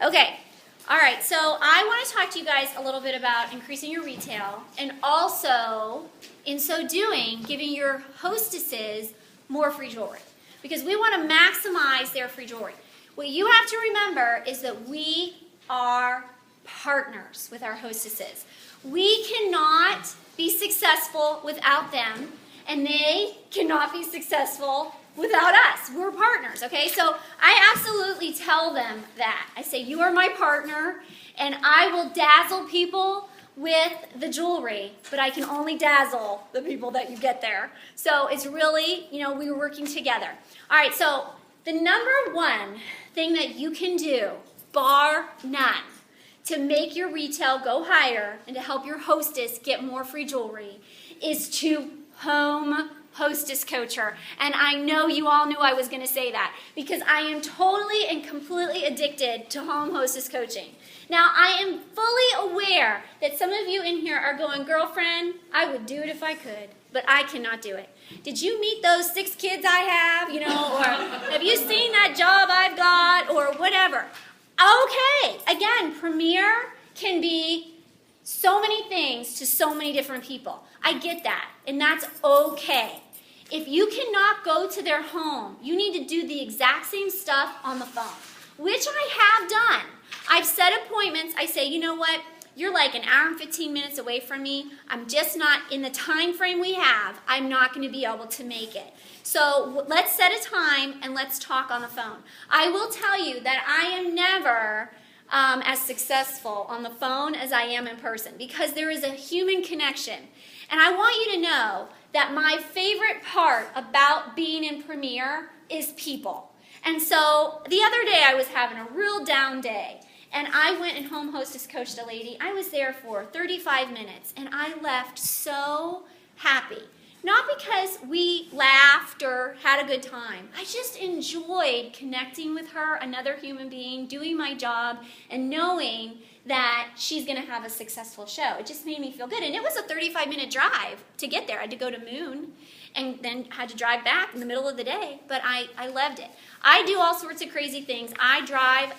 Okay. All right, so I want to talk to you guys a little bit about increasing your retail and also, in so doing, giving your hostesses more free jewelry because we want to maximize their free jewelry. What you have to remember is that we are partners with our hostesses. We cannot be successful without them, and they cannot be successful without us. We're partners, okay? So I absolutely tell them that. I say, you are my partner, and I will dazzle people with the jewelry, but I can only dazzle the people that you get there. So it's really, we were working together. All right, so the number one thing that you can do, bar none, to make your retail go higher and to help your hostess get more free jewelry is to home hostess coach her. And I know you all knew I was going to say that because I am totally and completely addicted to home hostess coaching. Now, I am fully aware that some of you in here are going, girlfriend, I would do it if I could, but I cannot do it. Did you meet those 6 kids I have, or have you seen that job I've got, or whatever? Okay, again, Premier can be so many things to so many different people. I get that, and that's okay. If you cannot go to their home, you need to do the exact same stuff on the phone, which I have done. I've set appointments. I say, you know what? You're like an hour and 15 minutes away from me. I'm just not, in the time frame we have, I'm not going to be able to make it. So let's set a time and let's talk on the phone. I will tell you that I am never as successful on the phone as I am in person because there is a human connection. And I want you to know that my favorite part about being in Premier is people. And so the other day I was having a real down day. And I went and home hostess coached a lady. I was there for 35 minutes, and I left so happy. Not because we laughed or had a good time. I just enjoyed connecting with her, another human being, doing my job, and knowing that she's going to have a successful show. It just made me feel good. And it was a 35-minute drive to get there. I had to go to Moon and then had to drive back in the middle of the day, but I loved it. I do all sorts of crazy things. I drive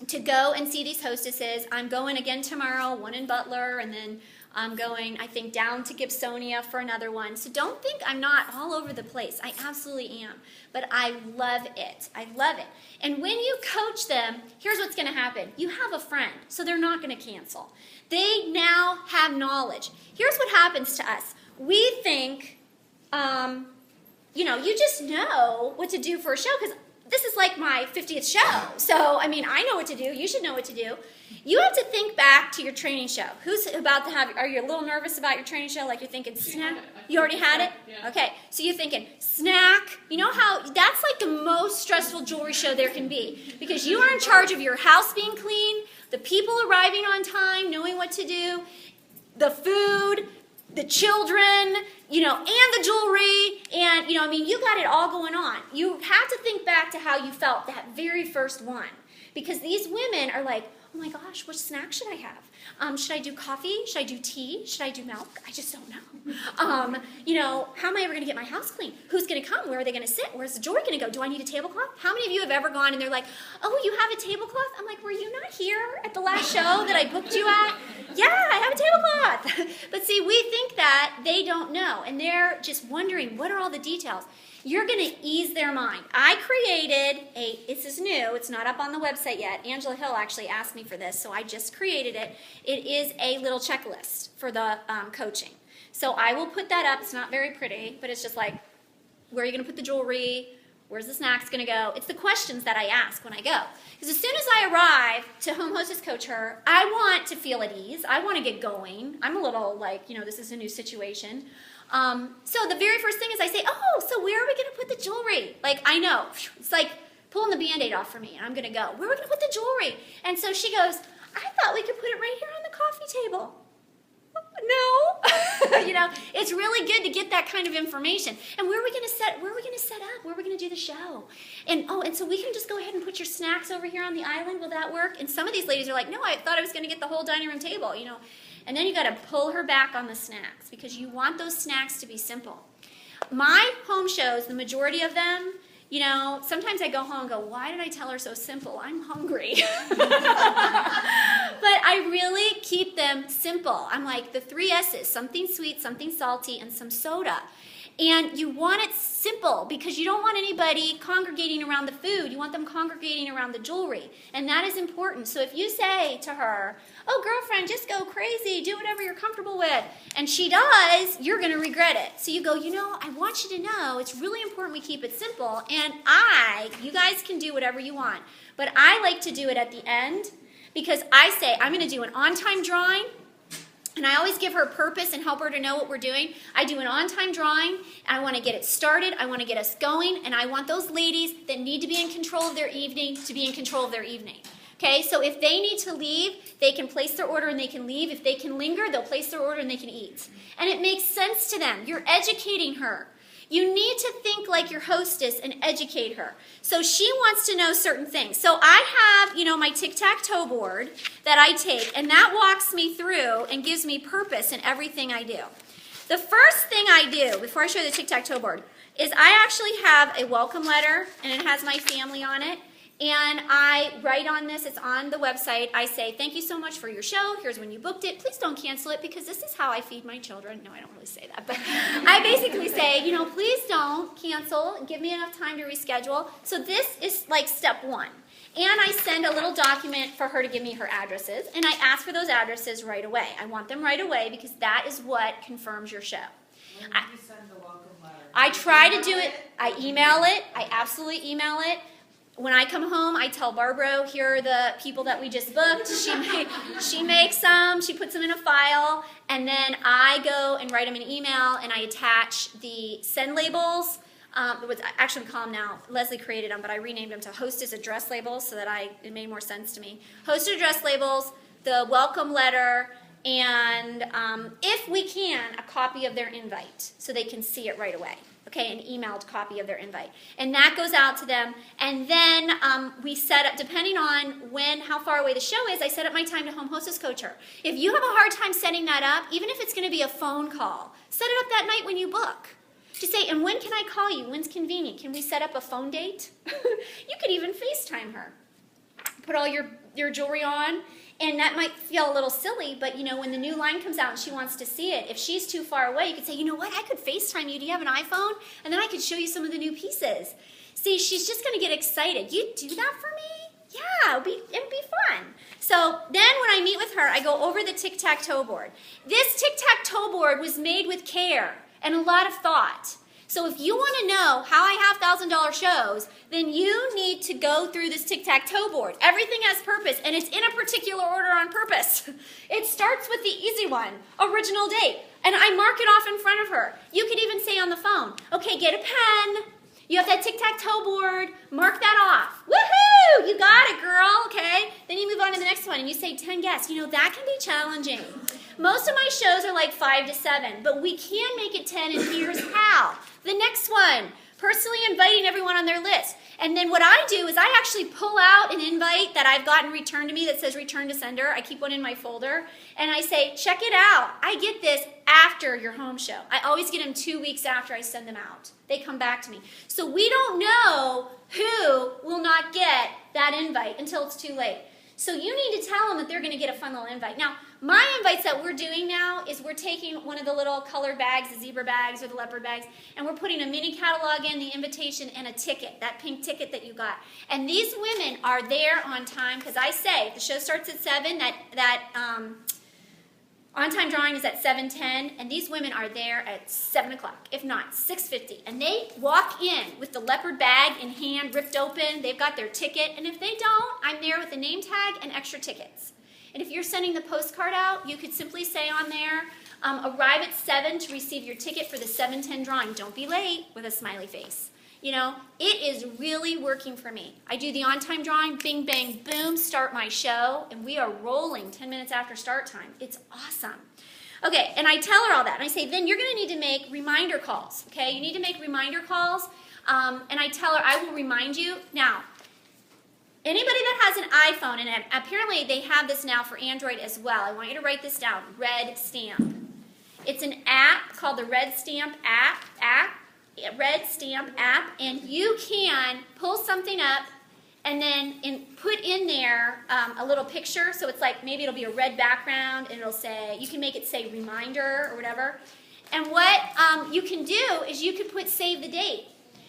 to go and see these hostesses. I'm going again tomorrow, one in Butler, and then I'm going, I think, down to Gibsonia for another one. So don't think I'm not all over the place. I absolutely am. But I love it. I love it. And when you coach them, here's what's going to happen. You have a friend, so they're not going to cancel. They now have knowledge. Here's what happens to us. We think, you just know what to do for a show because this is like my 50th show. So, I know what to do. You should know what to do. You have to think back to your training show. Who's about to have, are you a little nervous about your training show? Like you're thinking, snack? You already had it? Yeah. Okay, so you're thinking, snack. You know how, that's like the most stressful jewelry show there can be. Because you are in charge of your house being clean, the people arriving on time, knowing what to do, the food, the children, and the jewelry, and, you got it all going on. You have to think back to how you felt that very first one. Because these women are like, oh my gosh, what snack should I have? Should I do coffee? Should I do tea? Should I do milk? I just don't know. How am I ever going to get my house clean? Who's going to come? Where are they going to sit? Where's the jewelry going to go? Do I need a tablecloth? How many of you have ever gone and they're like, oh, you have a tablecloth? I'm like, were you not here at the last show that I booked you at? Yeah, I have a tablecloth. But see, we think that they don't know, and they're just wondering, what are all the details? You're going to ease their mind. I created this is new, it's not up on the website yet. Angela Hill actually asked me for this, so I just created it. It is a little checklist for the coaching. So I will put that up. It's not very pretty, but it's just like, where are you going to put the jewelry? Where's the snacks going to go? It's the questions that I ask when I go. Because as soon as I arrive to home hostess coach her, I want to feel at ease. I want to get going. I'm a little like, this is a new situation. So the very first thing is I say, oh, so where are we going to put the jewelry? Like, I know. It's like pulling the Band-Aid off for me, and I'm going to go, where are we going to put the jewelry? And so she goes, I thought we could put it right here on the coffee table. No. It's really good to get that kind of information. And where are we going to set up? Where are we going to do the show? And so we can just go ahead and put your snacks over here on the island. Will that work? And some of these ladies are like, no, I thought I was going to get the whole dining room table, And then you got to pull her back on the snacks because you want those snacks to be simple. My home shows, the majority of them, You know, sometimes I go home and go, why did I tell her so simple? I'm hungry. But I really keep them simple. I'm like, the 3 S's, something sweet, something salty, and some soda. And you want it simple because you don't want anybody congregating around the food. You want them congregating around the jewelry. And that is important. So if you say to her, oh, girlfriend, just go crazy, do whatever you're comfortable with, and she does, you're going to regret it. So you go, you know, I want you to know it's really important we keep it simple. And you guys can do whatever you want. But I like to do it at the end because I say, I'm going to do an on-time drawing. And I always give her purpose and help her to know what we're doing. I do an on-time drawing. I want to get it started. I want to get us going. And I want those ladies that need to be in control of their evening to be in control of their evening. Okay, so if they need to leave, they can place their order and they can leave. If they can linger, they'll place their order and they can eat. And it makes sense to them. You're educating her. You need to think like your hostess and educate her. So she wants to know certain things. So I have, you know, my Tic Tac Toe Board that I take, and that walks me through and gives me purpose in everything I do. The first thing I do, before I show you the Tic Tac Toe Board, is I actually have a welcome letter, and it has my family on it. And I write on this, it's on the website, I say, thank you so much for your show, here's when you booked it, please don't cancel it because this is how I feed my children. No, I don't really say that, but I basically say, you know, please don't cancel, give me enough time to reschedule. So this is like step 1. And I send a little document for her to give me her addresses, and I ask for those addresses right away. I want them right away because that is what confirms your show. When did you send the welcome letter? I try to do it, I email it, I absolutely email it. When I come home, I tell Barbara, here are the people that we just booked. She makes them, she puts them in a file, and then I go and write them an email, and I attach the send labels. Actually, we call them now, Leslie created them, but I renamed them to Hostess address labels so that it made more sense to me. Hostess address labels, the welcome letter, and if we can, a copy of their invite so they can see it right away. Okay, an emailed copy of their invite. And that goes out to them. And then we set up, depending on how far away the show is, I set up my time to home hostess coach her. If you have a hard time setting that up, even if it's going to be a phone call, set it up that night when you book. Just say, and when can I call you? When's convenient? Can we set up a phone date? You could even FaceTime her. Put all your jewelry on. And that might feel a little silly, but you know, when the new line comes out and she wants to see it, if she's too far away, you could say, you know what, I could FaceTime you. Do you have an iPhone? And then I could show you some of the new pieces. See, she's just going to get excited. You do that for me? Yeah, it'd be fun. So then when I meet with her, I go over the Tic Tac Toe Board. This Tic Tac Toe Board was made with care and a lot of thought. So if you want to know how I have $1,000 shows, then you need to go through this Tic Tac Toe Board. Everything has purpose, and it's in a particular order on purpose. It starts with the easy one, original date, and I mark it off in front of her. You could even say on the phone, okay, get a pen. You have that Tic Tac Toe Board, mark that off. Woohoo! You got it, girl, okay? Then you move on to the next one, and you say 10 guests. You know, that can be challenging. Most of my shows are like 5 to 7, but we can make it 10, and here's how. The next one, personally inviting everyone on their list. And then what I do is I actually pull out an invite that I've gotten returned to me that says return to sender. I keep one in my folder, and I say, check it out. I get this after your home show. I always get them 2 weeks after I send them out. They come back to me. So we don't know who will not get that invite until it's too late. So you need to tell them that they're going to get a fun little invite. Now, my invites that we're doing now is we're taking one of the little colored bags, the zebra bags or the leopard bags, and we're putting a mini catalog in, the invitation, and a ticket, that pink ticket that you got. And these women are there on time because I say if the show starts at 7, on-time drawing is at 7:10, and these women are there at 7 o'clock, if not 6:50. And they walk in with the leopard bag in hand, ripped open. They've got their ticket, and if they don't, I'm there with the name tag and extra tickets. And if you're sending the postcard out, you could simply say on there, arrive at 7 to receive your ticket for the 7:10 drawing. Don't be late, with a smiley face. You know, it is really working for me. I do the on-time drawing, bing, bang, boom, start my show, and we are rolling 10 minutes after start time. It's awesome. Okay, and I tell her all that, and I say, then you're going to need to make reminder calls, okay? You need to make reminder calls, and I tell her, I will remind you. Now, anybody that has an iPhone, and apparently they have this now for Android as well, I want you to write this down, Red Stamp. It's an app called the Red Stamp app. red stamp app, and you can pull something up and then put in there a little picture. So it's like maybe it'll be a red background and it'll say, you can make it say reminder or whatever. And what you can do is you can put save the date.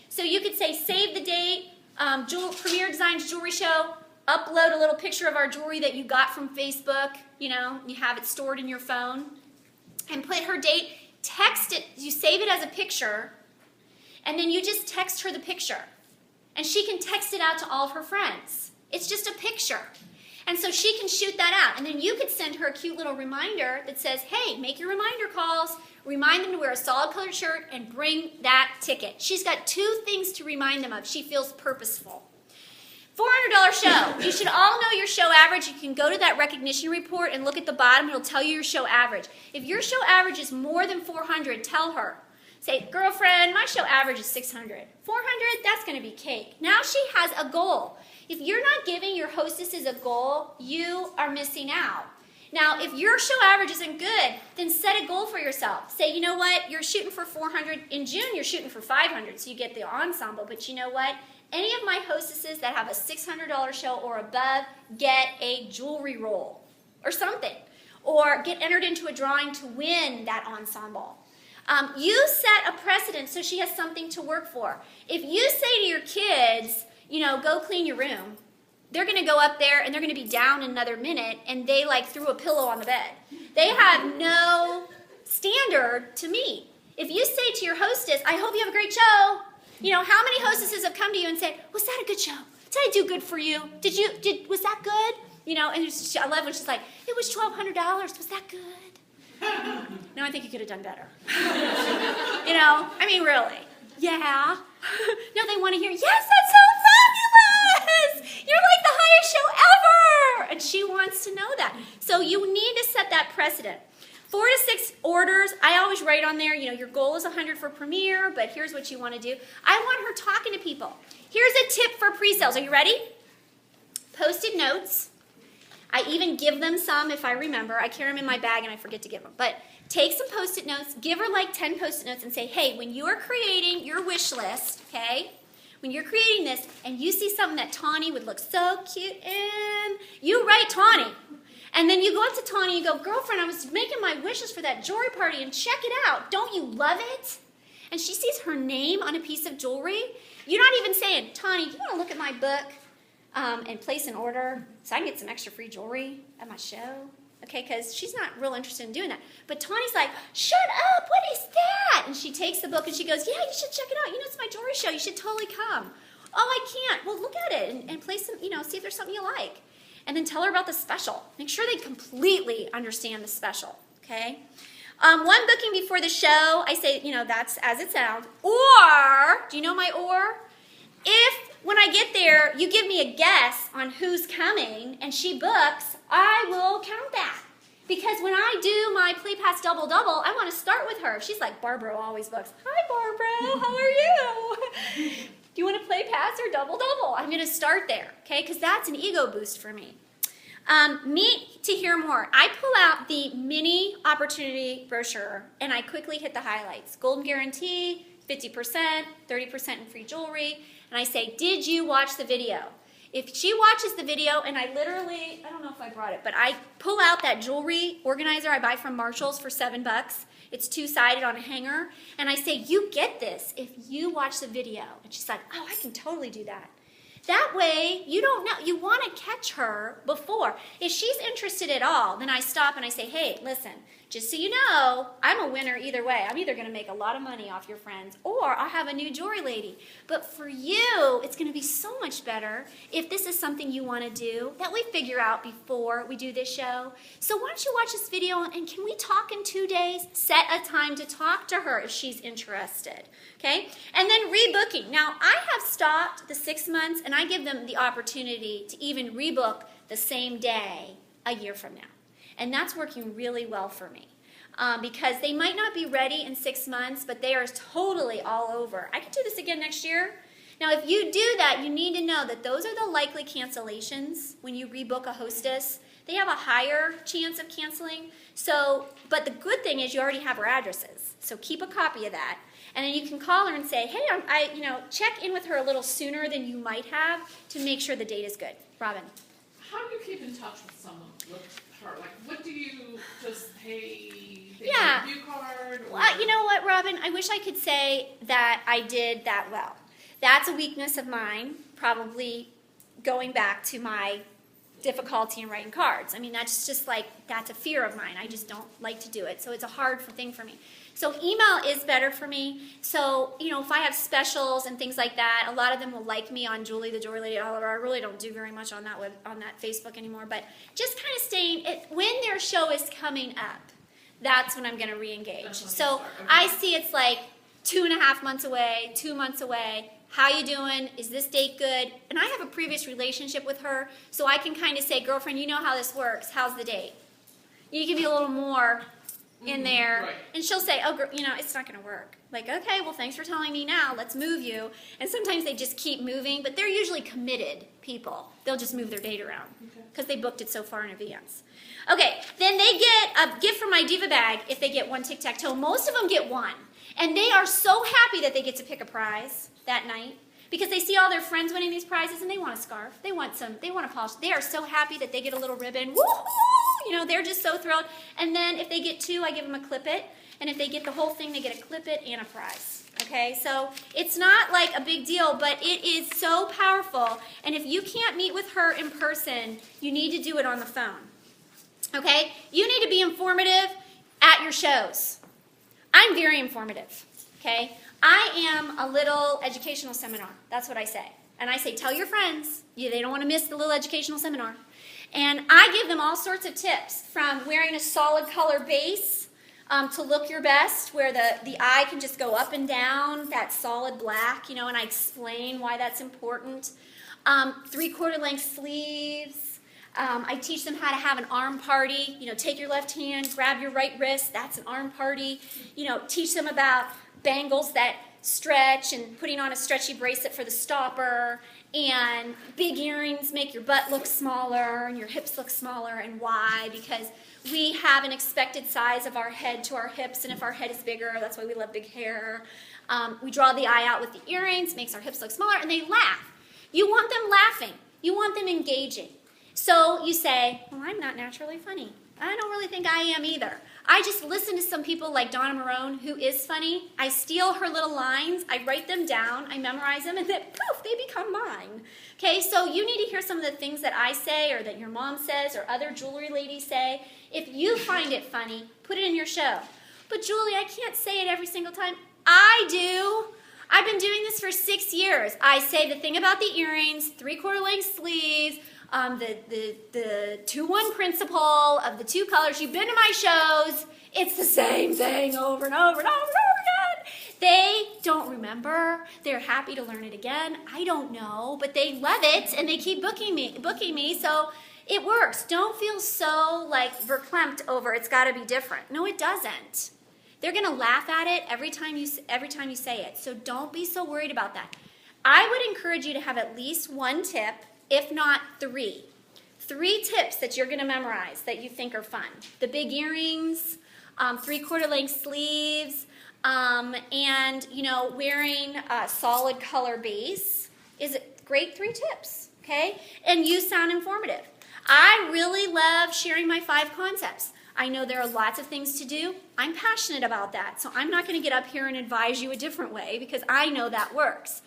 So you could say save the date, Premier Designs Jewelry Show, upload a little picture of our jewelry that you got from Facebook, you have it stored in your phone, and put her date, text it, you save it as a picture, and then you just text her the picture. And she can text it out to all of her friends. It's just a picture. And so she can shoot that out. And then you could send her a cute little reminder that says, hey, make your reminder calls, remind them to wear a solid colored shirt, and bring that ticket. She's got 2 things to remind them of. She feels purposeful. $400 show. You should all know your show average. You can go to that recognition report and look at the bottom. It'll tell you your show average. If your show average is more than 400, tell her. Say, girlfriend, my show average is 600. 400, that's going to be cake. Now she has a goal. If you're not giving your hostesses a goal, you are missing out. Now, if your show average isn't good, then set a goal for yourself. Say, you know what, you're shooting for 400. In June, you're shooting for 500, so you get the ensemble. But you know what? Any of my hostesses that have a $600 show or above get a jewelry roll or something. Or get entered into a drawing to win that ensemble. You set a precedent so she has something to work for. If you say to your kids, go clean your room, they're going to go up there and they're going to be down in another minute, and they threw a pillow on the bed. They have no standard to meet. If you say to your hostess, I hope you have a great show, how many hostesses have come to you and said, was that a good show? Did I do good for you? Was that good? And I love when she's like, it was $1,200. Was that good? No, I think you could have done better. Really. Yeah. No, they want to hear, yes, that's so fabulous. You're like the highest show ever. And she wants to know that. So you need to set that precedent. 4 to 6 orders. I always write on there, your goal is 100 for Premier, but here's what you want to do. I want her talking to people. Here's a tip for pre-sales. Are you ready? Post-it notes. I even give them some if I remember. I carry them in my bag and I forget to give them. But take some Post-it notes. Give her 10 Post-it notes and say, hey, when you are creating your wish list, okay, when you're creating this and you see something that Tawny would look so cute in, you write Tawny. And then you go up to Tawny and you go, girlfriend, I was making my wishes for that jewelry party and check it out. Don't you love it? And she sees her name on a piece of jewelry. You're not even saying, Tawny, you want to look at my book and place an order so I can get some extra free jewelry at my show? Okay, because she's not real interested in doing that. But Tawny's like, shut up, what is that? And she takes the book and she goes, yeah, you should check it out. It's my jewelry show. You should totally come. Oh, I can't. Well, look at it and place some, see if there's something you like. And then tell her about the special. Make sure they completely understand the special, okay? One booking before the show, I say, that's as it sounds. Or, do you know my or? If, when I get there, you give me a guess on who's coming and she books, I will count that. Because when I do my Play Pass double-double, I want to start with her. She's like, Barbara always books. Hi, Barbara. How are you? Do you want to Play Pass or double-double? I'm going to start there, okay? Because that's an ego boost for me. Meet to hear more. I pull out the mini opportunity brochure, and I quickly hit the highlights. Golden guarantee, 50%, 30% in free jewelry. And I say, did you watch the video? If she watches the video, and I don't know if I brought it, but I pull out that jewelry organizer I buy from Marshall's for $7. It's 2-sided on a hanger. And I say, you get this if you watch the video. And she's like, oh, I can totally do that. That way, you don't know. You want to catch her before. If she's interested at all, then I stop and I say, hey, listen, just so you know, I'm a winner either way. I'm either going to make a lot of money off your friends or I'll have a new jewelry lady. But for you, it's going to be so much better if this is something you want to do that we figure out before we do this show. So why don't you watch this video and can we talk in 2 days? Set a time to talk to her if she's interested. Okay? And then rebooking. Now, I have stopped the 6 months and I give them the opportunity to even rebook the same day a year from now. And that's working really well for me because they might not be ready in 6 months, but they are totally all over. I can do this again next year. Now, if you do that, you need to know that those are the likely cancellations when you rebook a Hostess. They have a higher chance of canceling. So, but the good thing is you already have her addresses. So keep a copy of that. And then you can call her and say, hey, check in with her a little sooner than you might have to make sure the date is good. Robin. How do you keep in touch with someone, with her? Like, what do you just, hey, they Yeah. get a review card? Or... You know what, Robin? I wish I could say that I did that well. That's a weakness of mine, probably going back to my difficulty in writing cards. I mean, that's just like, that's a fear of mine. I just don't like to do it. So it's a hard thing for me. So email is better for me. So, if I have specials and things like that, a lot of them will like me on Julie the Jewelry Lady Oliver. I really don't do very much on that Facebook anymore. But just kind of staying, when their show is coming up, that's when I'm going to re-engage. So okay. I see it's like 2.5 months away, 2 months away. How you doing? Is this date good? And I have a previous relationship with her, so I can kind of say, girlfriend, you know how this works. How's the date? You can be a little more in there. Right. And she'll say, oh, it's not going to work. Like, okay, well, thanks for telling me now. Let's move you. And sometimes they just keep moving, but they're usually committed people. They'll just move their date around because they booked it so far in advance. Okay, then they get a gift from my Diva bag if they get one Tic Tac Toe. Most of them get one. And they are so happy that they get to pick a prize that night because they see all their friends winning these prizes and they want a scarf. They want a polish. They are so happy that they get a little ribbon. Woo-hoo! They're just so thrilled. And then if they get 2, I give them a clip it. And if they get the whole thing, they get a clip it and a prize. Okay, so it's not like a big deal, but it is so powerful. And if you can't meet with her in person, you need to do it on the phone. Okay, you need to be informative at your shows. I'm very informative, okay? I am a little educational seminar. That's what I say. And I say, tell your friends. They don't want to miss the little educational seminar. And I give them all sorts of tips, from wearing a solid color base to look your best, where the eye can just go up and down, that solid black, and I explain why that's important. 3/4 length sleeves. I teach them how to have an arm party. Take your left hand, grab your right wrist. That's an arm party. Teach them about bangles that stretch and putting on a stretchy bracelet for the stopper. And big earrings make your butt look smaller and your hips look smaller. And why? Because we have an expected size of our head to our hips. And if our head is bigger, that's why we love big hair. We draw the eye out with the earrings, makes our hips look smaller. And they laugh. You want them laughing. You want them engaging. So you say, well, I'm not naturally funny. I don't really think I am either. I just listen to some people like Donna Marone, who is funny. I steal her little lines. I write them down. I memorize them, and then, poof, they become mine. Okay, so you need to hear some of the things that I say or that your mom says or other jewelry ladies say. If you find it funny, put it in your show. But, Julie, I can't say it every single time. I do. I've been doing this for 6 years. I say the thing about the earrings, 3/4 length sleeves, the 2-1 principle of the 2 colors. You've been to my shows. It's the same thing over and over and over and over again. They don't remember. They're happy to learn it again. I don't know, but they love it and they keep booking me. So it works. Don't feel so verklempt over it's got to be different. No, it doesn't. They're going to laugh at it every time you say it. So don't be so worried about that. I would encourage you to have at least 1 tip, if not 3. 3 tips that you're going to memorize that you think are fun. The big earrings, 3/4 length sleeves, and wearing a solid color base is great 3 tips, okay? And you sound informative. I really love sharing my 5 concepts. I know there are lots of things to do. I'm passionate about that, so I'm not going to get up here and advise you a different way because I know that works.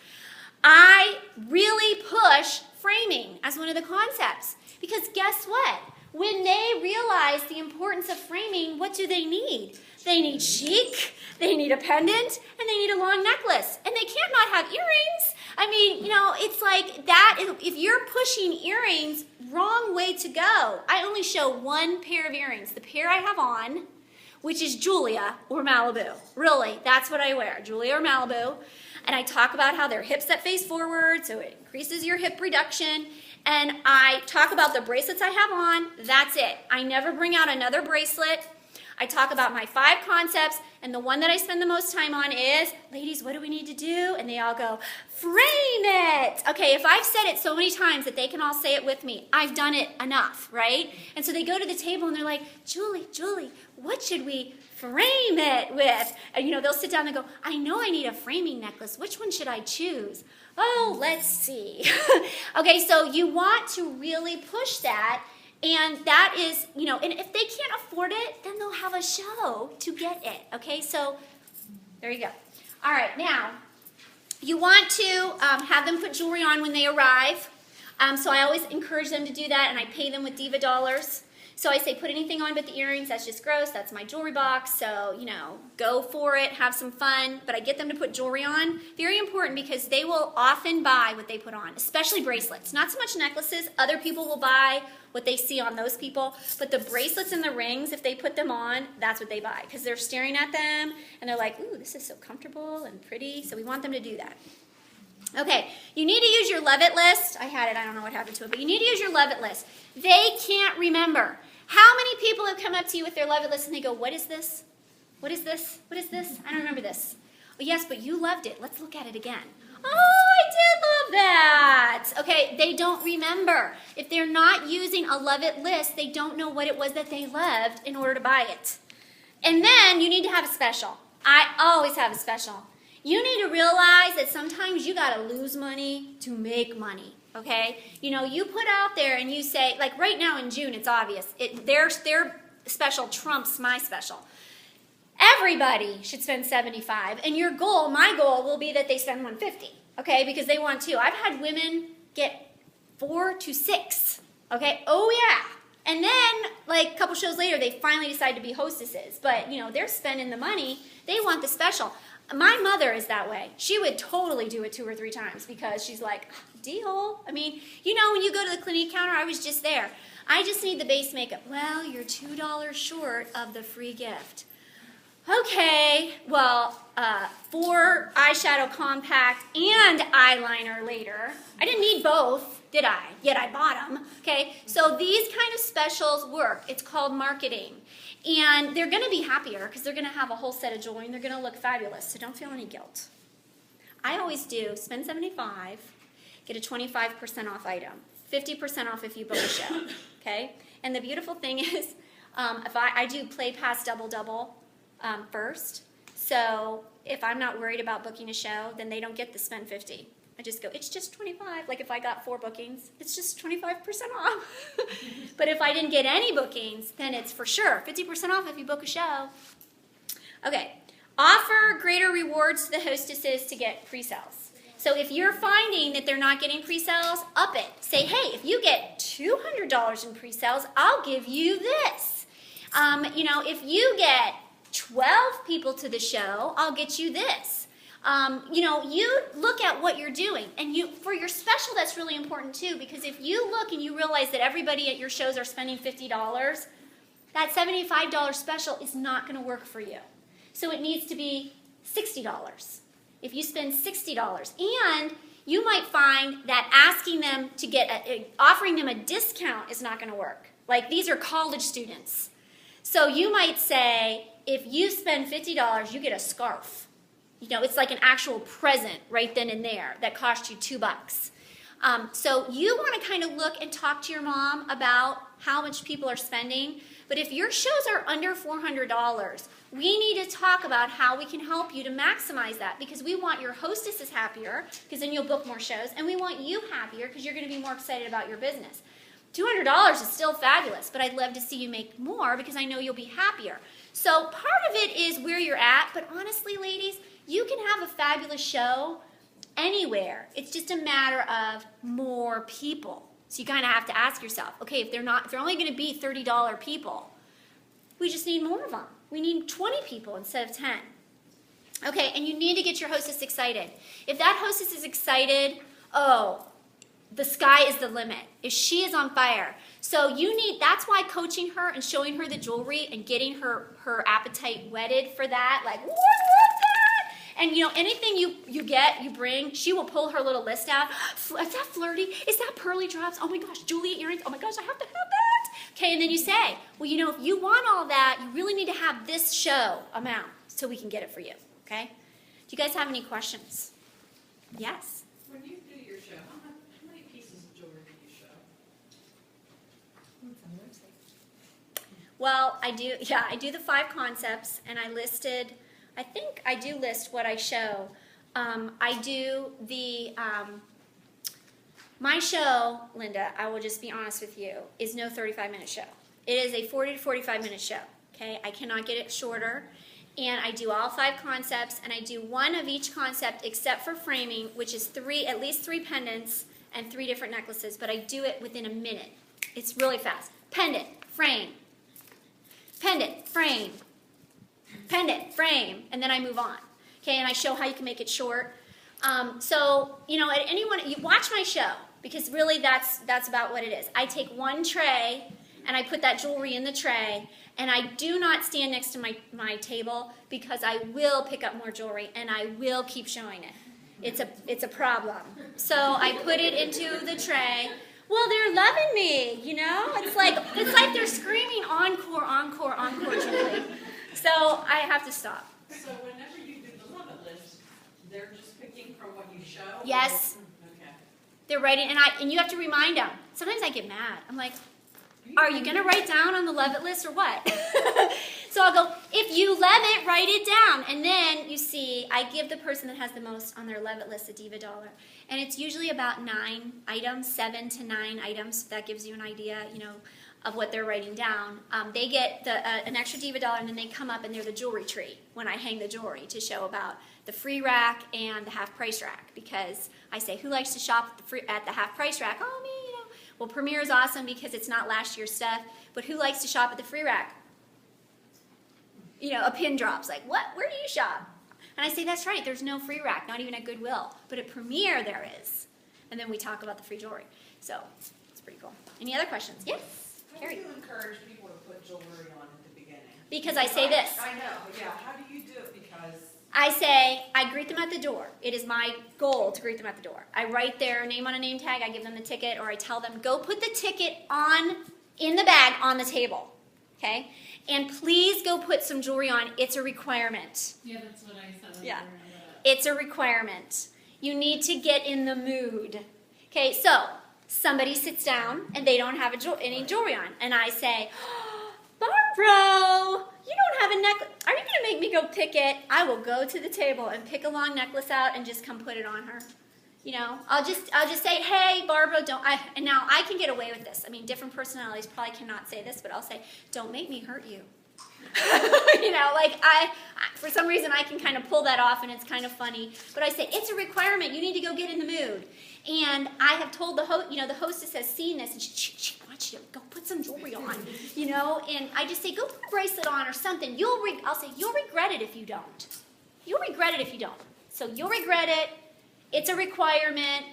I really push framing as one of the concepts because guess what? When they realize the importance of framing, what do they need? They need chic, they need a pendant, and they need a long necklace. And they can't not have earrings. I mean, it's like that. If you're pushing earrings, wrong way to go. I only show 1 pair of earrings, the pair I have on, which is Julia or Malibu. Really, that's what I wear, Julia or Malibu. And I talk about how they're hips that face forward, so it increases your hip reduction. And I talk about the bracelets I have on. That's it. I never bring out another bracelet. I talk about my 5 concepts, and the one that I spend the most time on is, ladies, what do we need to do? And they all go, frame it. Okay, if I've said it so many times that they can all say it with me, I've done it enough, right? And so they go to the table and they're like, Julie, what should we frame it with? And they'll sit down and go, I know I need a framing necklace. Which one should I choose? Oh, let's see. Okay, so you want to really push that. And that is, and if they can't afford it, then they'll have a show to get it, okay? So there you go. All right, now, you want to have them put jewelry on when they arrive. So I always encourage them to do that, and I pay them with Diva dollars. So I say, put anything on but the earrings. That's just gross. That's my jewelry box. So, go for it. Have some fun. But I get them to put jewelry on. Very important because they will often buy what they put on, especially bracelets. Not so much necklaces. Other people will buy what they see on those people. But the bracelets and the rings, if they put them on, that's what they buy. Because they're staring at them, and they're like, ooh, this is so comfortable and pretty. So we want them to do that. Okay, you need to use your Love It list. I had it, I don't know what happened to it, but you need to use your Love It list. They can't remember. How many people have come up to you with their Love It list and they go, what is this? What is this? What is this? I don't remember this. Oh, yes, but you loved it. Let's look at it again. Oh, I did love that. Okay, they don't remember. If they're not using a Love It list, they don't know what it was that they loved in order to buy it. And then you need to have a special. I always have a special. You need to realize that sometimes you got to lose money to make money, okay? You put out there and you say, like right now in June, it's obvious. Their special trumps my special. Everybody should spend $75, and my goal will be that they spend $150, okay? Because they want to. I've had women get 4 to 6, okay? Oh, yeah. And then, like a couple shows later, they finally decide to be hostesses. But, they're spending the money. They want the special. My mother is that way. She would totally do it 2 or 3 times because she's like, deal. I mean, when you go to the Clinique counter, I was just there. I just need the base makeup. Well, you're $2 short of the free gift. Okay, well, 4 eyeshadow compact and eyeliner later. I didn't need both, did I? Yet I bought them. Okay, so these kind of specials work. It's called marketing. And they're going to be happier because they're going to have a whole set of jewelry and they're going to look fabulous. So don't feel any guilt. I always do spend $75, get a 25% off item, 50% off if you book a show. Okay? And the beautiful thing is, if I do play past double first. So if I'm not worried about booking a show, then they don't get the spend 50. I just go, it's just 25. Like if I got 4 bookings, it's just 25% off. But if I didn't get any bookings, then it's for sure 50% off if you book a show. Okay, offer greater rewards to the hostesses to get pre-sales. So if you're finding that they're not getting pre-sales, up it. Say, hey, if you get $200 in pre-sales, I'll give you this. If you get 12 people to the show, I'll get you this. You look at what you're doing, and for your special, that's really important too, because if you look and you realize that everybody at your shows are spending $50, that $75 special is not going to work for you. So it needs to be $60. If you spend $60, and you might find that asking them to offering them a discount is not going to work. Like these are college students. So you might say, if you spend $50, you get a scarf. It's like an actual present right then and there that cost you $2. So you want to kind of look and talk to your mom about how much people are spending. But if your shows are under $400, we need to talk about how we can help you to maximize that, because we want your hostesses happier, because then you'll book more shows, and we want you happier because you're going to be more excited about your business. $200 is still fabulous, but I'd love to see you make more because I know you'll be happier. So part of it is where you're at, but honestly, ladies, you can have a fabulous show anywhere. It's just a matter of more people. So you kind of have to ask yourself, okay, if they're only going to be $30 people, we just need more of them. We need 20 people instead of 10. Okay, and you need to get your hostess excited. If that hostess is excited, the sky is the limit. If she is on fire. So that's why coaching her and showing her the jewelry and getting her appetite whetted for that, like, what was that? And anything you bring, she will pull her little list out. Is that flirty? Is that pearly drops? Oh my gosh, Julie earrings. Oh my gosh, I have to have that. Okay, and then you say, well, you know, if you want all that, you really need to have this show amount so we can get it for you. Okay? Do you guys have any questions? Yes? When you do your show, how many pieces of jewelry do you show? Well, I do the 5 concepts, and I think I do list what I show. I do my show, Linda, I will just be honest with you, is no 35-minute show. It is a 40 to 45-minute show, okay? I cannot get it shorter, and I do all 5 concepts, and I do 1 of each concept except for framing, which is at least 3 pendants and 3 different necklaces, but I do it within a minute. It's really fast. Pendant, frame, pendant, frame, pendant, frame, and then I move on. Okay, and I show how you can make it short. So, you know, you watch my show, because really that's about what it is. I take 1 tray, and I put that jewelry in the tray, and I do not stand next to my table, because I will pick up more jewelry, and I will keep showing it. It's a problem. So I put it into the tray. Well, they're loving me, you know? It's like they're screaming encore, encore, encore, Julie. So I have to stop. So whenever you do the love it list, they're just picking from what you show? Yes. Okay. They're writing, and you have to remind them. Sometimes I get mad. I'm like, are you going to write down on the love it list or what? So I'll go, if you love it, write it down. And then, you see, I give the person that has the most on their love it list a diva dollar. And it's usually about 9 items, 7 to 9 items. That gives you an idea, you know, of what they're writing down. They get an extra diva dollar, and then they come up and they're the jewelry tree when I hang the jewelry to show about the free rack and the half price rack, because I say, who likes to shop at the half price rack? Oh, me, you know. Well, Premier is awesome because it's not last year's stuff, but who likes to shop at the free rack? You know, a pin drops, like, what? Where do you shop? And I say, that's right, there's no free rack, not even at Goodwill, but at Premier there is. And then we talk about the free jewelry. So, it's pretty cool. Any other questions? Yes? How do you encourage people to put jewelry on at the beginning? Because I say this. I know, yeah. How do you do it? Because I say, I greet them at the door. It is my goal to greet them at the door. I write their name on a name tag, I give them the ticket, or I tell them, go put the ticket in the bag on the table. Okay? And please go put some jewelry on. It's a requirement. Yeah, that's what I said. Yeah. It's a requirement. You need to get in the mood. Okay, so somebody sits down and they don't have any jewelry on. And I say, oh, Barbara, you don't have a necklace. Are you going to make me go pick it? I will go to the table and pick a long necklace out and just come put it on her. You know, I'll just say, hey, Barbara, and now I can get away with this. I mean, different personalities probably cannot say this, but I'll say, don't make me hurt you. You know, like for some reason I can kind of pull that off and it's kind of funny. But I say, it's a requirement. You need to go get in the mood. And I have told the hostess has seen this and she wants you to go put some jewelry on, you know. And I just say, go put a bracelet on or something. I'll say, you'll regret it if you don't. You'll regret it if you don't. So you'll regret it. It's a requirement.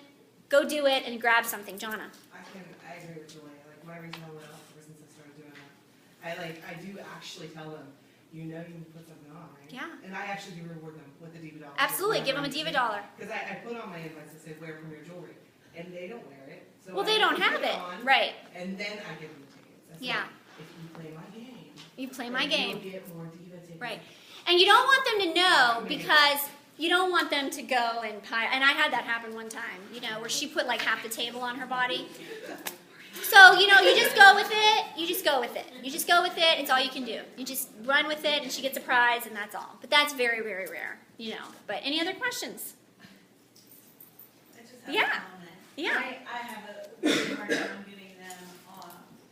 Go do it and grab something. Jonna. I agree with Julie. Like, my reason I went off ever since I started doing that. I do actually tell them, you know you can put something on, right? Yeah. And I actually do reward them with a diva dollar. Absolutely. Give them a diva dollar. Because I put on my invites that say wear Premier jewelry. And they don't wear it. So well, they don't have it. On, right. And then I give them the tickets. That's yeah. Like, if you play my game. You play my game. You'll get more diva tickets. Right. And you don't want them to know because you don't want them to go and pile. And I had that happen one time, you know, where she put like half the table on her body. So, you know, you just go with it. You just go with it. You just go with it. It's all you can do. You just run with it and she gets a prize and that's all. But that's very, very rare, you know. But any other questions? I just have Yeah. a comment. Yeah. I have a really hard time getting them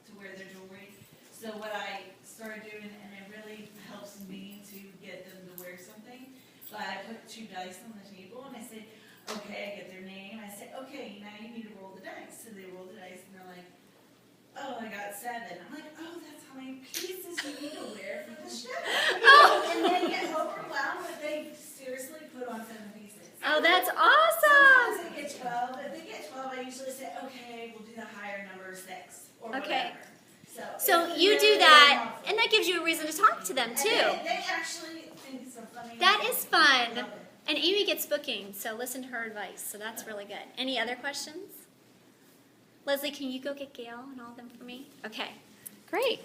to wear their jewelry. So what I started doing, and it really helps me to get them to wear something, but I put 2 dice on the table and I say, okay, I get their name. I say, okay, now you need to roll the dice. So they roll the dice and they're like, oh, I got 7. I'm like, oh, that's how many pieces you need to wear for the show. Oh. And they get overwhelmed, but they seriously put on 7 pieces. Oh, that's awesome. Sometimes they get 12. If they get 12, I usually say, okay, we'll do the higher number 6 or Okay. whatever. So it's you do really that, helpful. and that gives you a reason to talk to them And too. They actually think it's so funny. That is fun. Love it. And Amy gets booking, so listen to her advice. So that's really good. Any other questions? Leslie, can you go get Gail and all of them for me? Okay. Great.